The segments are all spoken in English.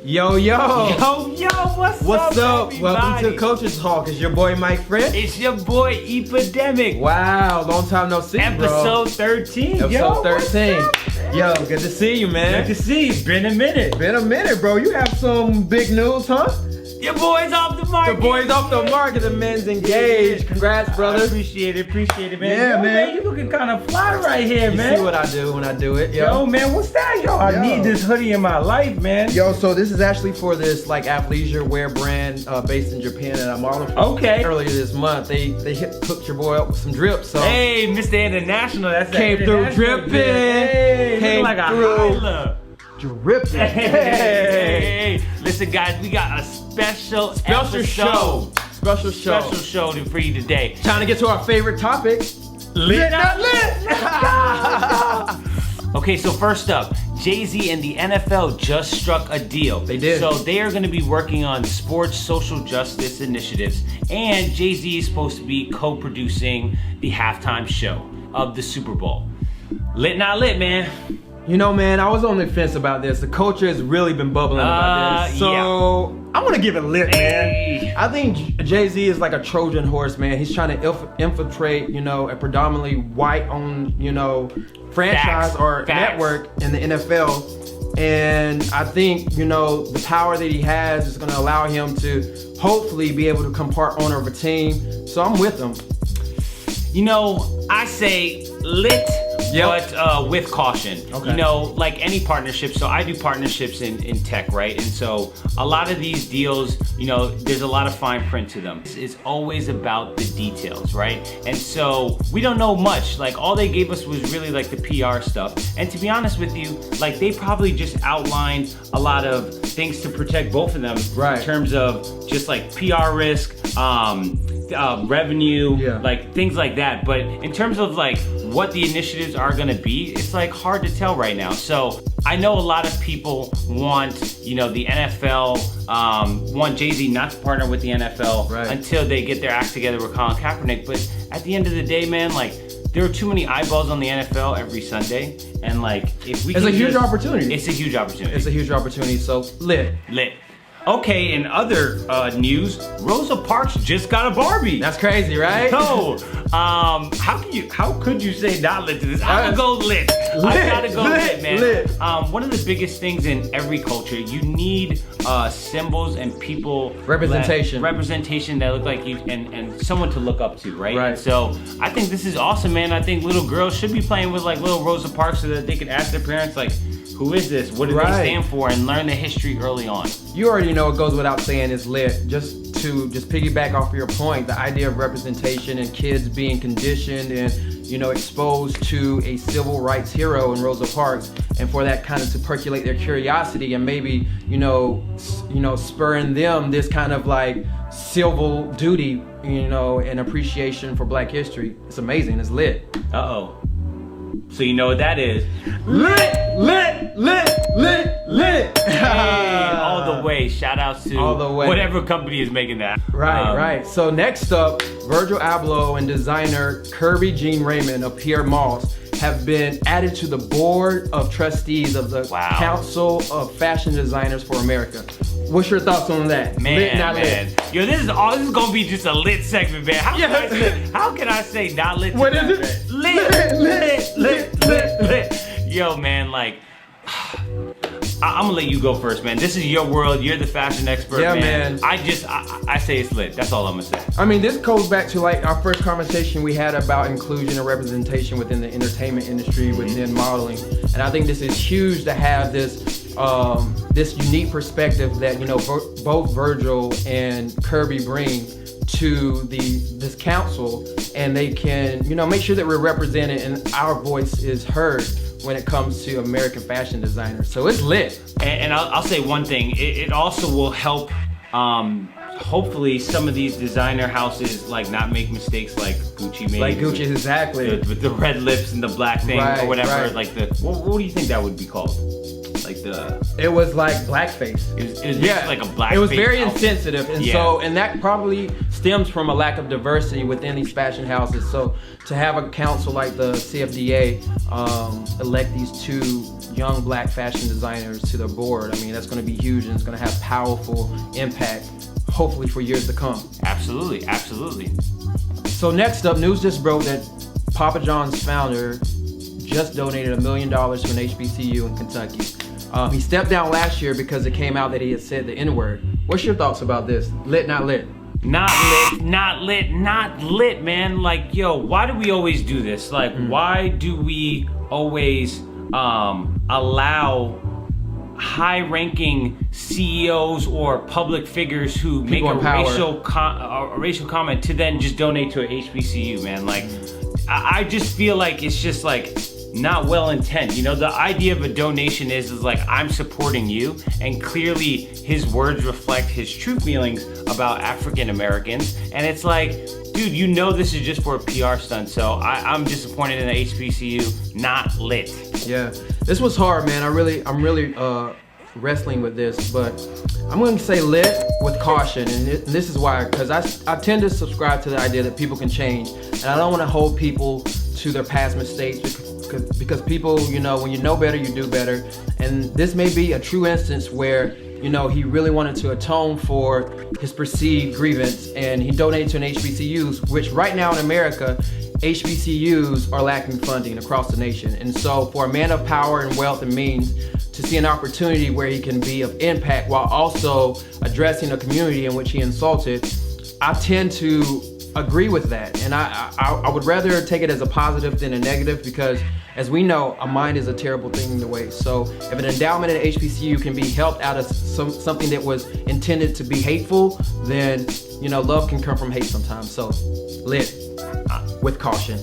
Yo, yo. Yo, yo, what's up, everybody? Welcome to Coach's Talk. It's your boy, Mike French. It's your boy, Epidemic. Wow, long time no see, Episode 13. Episode 13. Yo, good to see you, man. Good to see you. It's been a minute. Been a minute, bro. You have some big news, huh? Your boy's off the market. The boy's off the market. The man's engaged. Congrats, brother. I appreciate it, man. Yeah, yo, man. You looking kind of fly right here, You man. see what I do when I do it, Yo, man, what's that, yo? I need this hoodie in my life, man. Yo, so this is actually for this like athleisure wear brand based in Japan, and I'm modeling for earlier this month. They hooked your boy up with some drips. So hey, Mr. International, that's came through dripping. Hey, came like a through Hyla. dripping. Hey. Listen, guys, we got a special show for you today. Time to get to our favorite topic. Lit, not lit. Okay, so first up, JayZ and the NFL just struck a deal. They did. So they are going to be working on sports social justice initiatives, and JayZ is supposed to be co-producing the halftime show of the Super Bowl. Lit, not lit, man. You know, man, I was on the fence about this. The culture has really been bubbling about this. So I'm gonna give it lit, man. I think JayZ is like a Trojan horse, man. He's trying to infiltrate, a predominantly white-owned, franchise or network in the NFL. And I think, the power that he has is gonna allow him to hopefully be able to become part owner of a team. So I'm with him. I say lit, but with caution. Okay. Like any partnership, so I do partnerships in tech, right? And so a lot of these deals, there's a lot of fine print to them. It's always about the details, right? And so we don't know much. Like all they gave us was really like the PR stuff. And to be honest with you, like they probably just outlined a lot of things to protect both of them in terms of just like PR risk, revenue, like things like that. But in terms of like what the initiatives are gonna be, it's like hard to tell right now. So I know a lot of people want, the NFL, want JayZ not to partner with the NFL until they get their act together with Colin Kaepernick. But at the end of the day, man, like there are too many eyeballs on the NFL every Sunday, and like if we, it's a huge opportunity. It's a huge opportunity. It's a huge opportunity. So lit. Okay, in other news, Rosa Parks just got a Barbie. That's crazy, right? So, how could you say not lit to this? I'm gonna go lit. I gotta go lit, man. Lit. One of the biggest things in every culture, you need symbols and people representation that look like you and someone to look up to, right? And so I think this is awesome, man. I think little girls should be playing with like little Rosa Parks so that they can ask their parents like, who is this? What do they stand for? And learn the history early on. You already know it goes without saying it's lit. Just to piggyback off of your point, the idea of representation and kids being conditioned and, exposed to a civil rights hero in Rosa Parks, and for that kind of to percolate their curiosity and maybe, spurring them this kind of like civil duty, and appreciation for Black history. It's amazing. It's lit. Uh-oh. So you know what that is. Lit. Hey, all the way. Shout outs to whatever company is making that. Right. So next up, Virgil Abloh and designer Kirby Jean Raymond of Pierre Moss have been added to the board of trustees of the Council of Fashion Designers for America. What's your thoughts on that? Man. Yo, this is gonna be just a lit segment, man. How can I say not lit? What is it? Lit. Yo, man, like I'm gonna let you go first, man. This is your world. You're the fashion expert, man. I say it's lit. That's all I'm gonna say. I mean, this goes back to like our first conversation we had about inclusion and representation within the entertainment industry, within modeling. And I think this is huge to have this unique perspective that both Virgil and Kirby bring to this council, and they can make sure that we're represented and our voice is heard when it comes to American fashion designers. So it's lit. And I'll say one thing, it also will help hopefully some of these designer houses like not make mistakes like Gucci made. Like Gucci, exactly. With the red lips and the black thing or whatever. Like what do you think that would be called? Like the. It was like blackface. It was just like a blackface. It was very outfit. insensitive, and that probably stems from a lack of diversity within these fashion houses. So to have a council like the CFDA elect these 2 young black fashion designers to their board, I mean, that's going to be huge, and it's going to have powerful impact, hopefully for years to come. Absolutely, absolutely. So next up, news just broke that Papa John's founder just donated $1 million to an HBCU in Kentucky. He stepped down last year because it came out that he had said the N-word. What's your thoughts about this? Lit, not lit? Not lit, not lit, not lit, man. Like, yo, why do we always do this? Like, why do we always allow high-ranking CEOs or public figures who make a racial comment to then just donate to an HBCU, man? Like, I just feel like it's just like not well intent. You know, the idea of a donation is like, I'm supporting you, and clearly his words reflect his true feelings about African Americans, and it's like, dude, you know this is just for a PR stunt, so I'm disappointed in the HBCU. Not lit. Yeah, this was hard, man. I'm really wrestling with this, but I'm going to say lit with caution, and this is why, because I tend to subscribe to the idea that people can change, and I don't want to hold people to their past mistakes, because people, you know, when you know better, you do better, and this may be a true instance where, you know, he really wanted to atone for his perceived grievance, and he donated to an HBCUs, which right now in America, HBCUs are lacking funding across the nation. And so for a man of power and wealth and means to see an opportunity where he can be of impact while also addressing a community in which he insulted, I tend to agree with that. And I would rather take it as a positive than a negative, because as we know, a mind is a terrible thing to waste. So if an endowment at HBCU can be helped out of something that was intended to be hateful, then, you know, love can come from hate sometimes. So lit with caution.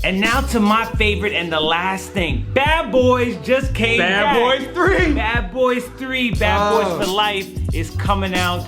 And now to my favorite and the last thing. Bad Boys just came back. Bad Boys 3. Bad Boys 3, Bad Boys for Life is coming out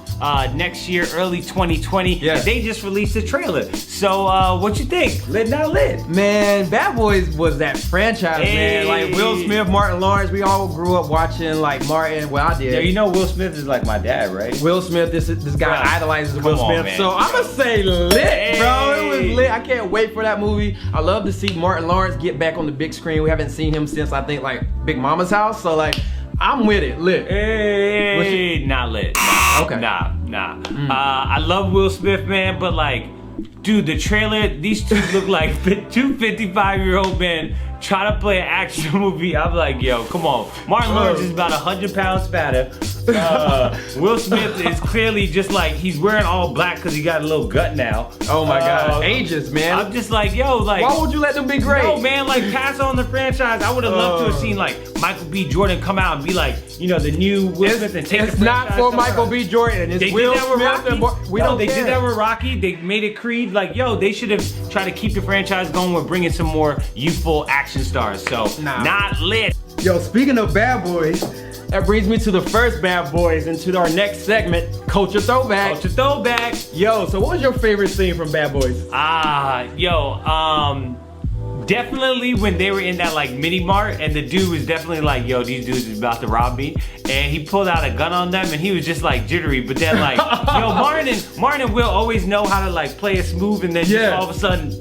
next year, early 2020. Yeah. And they just released a trailer. So what you think? Lit, not lit? Man, Bad Boys was that franchise, man. Like Will Smith, Martin Lawrence, we all grew up watching like Martin. Well, I did. Yeah, you know Will Smith is like my dad, right? Will Smith, this guy idolizes Will Smith. Man. So I'm gonna say lit, bro. It was lit. I can't wait for that movie. I love to see Martin Lawrence get back on the big screen. We haven't seen him since, I think, like Big Mama's House. So like, I'm with it. Lit. Hey, not lit. Nah. Okay. Nah. I love Will Smith, man, but like, dude, the trailer, these two look like 2 55-year-old men try to play an action movie. I'm like, yo, come on. Martin Lawrence is about 100 pounds fatter. Will Smith is clearly just like, he's wearing all black because he got a little gut now. Oh my God, ages, man. I'm just like, yo, like, why would you let them be great? No, man, like, pass on the franchise. I would have loved to have seen like Michael B. Jordan come out and be like, you know, the new Will Smith and take the franchise. It's not for Michael B. Jordan. It's Will Smith. They did that with Rocky. They made it Creed. Like, yo, they should have tried to keep the franchise going with bringing some more youthful action stars. So, not lit. Yo, speaking of Bad Boys, that brings me to the first Bad Boys and to our next segment, Culture Throwback. Culture Throwback. Yo, so what was your favorite scene from Bad Boys? Definitely when they were in that like mini mart and the dude was definitely like, yo, these dudes is about to rob me, and he pulled out a gun on them and he was just like jittery, but then like, yo, Martin and Will always know how to like play it smooth, and then just all of a sudden,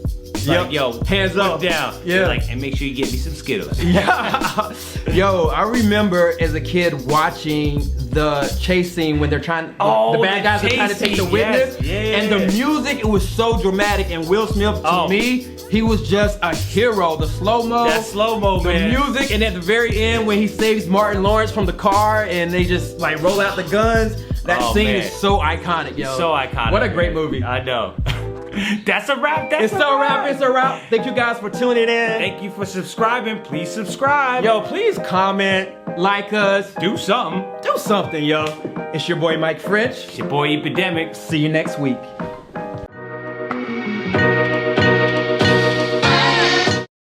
like, yo, hands up, down. Yeah, like, and make sure you get me some Skittles. Yeah. Yo, I remember as a kid watching the chase scene when they're trying, the bad guys are trying to take the witness, and the music, it was so dramatic, and Will Smith, to me, he was just a hero. The slow-mo. That slow-mo, man. The music, and at the very end when he saves Martin Lawrence from the car and they just like roll out the guns, that scene is so iconic, yo. So iconic. What a great movie. I know. That's a wrap. It's a wrap. Thank you guys for tuning in. Thank you for subscribing. Please subscribe. Yo, please comment, like us. Do something. Do something, yo. It's your boy Mike French. It's your boy Epidemic. See you next week.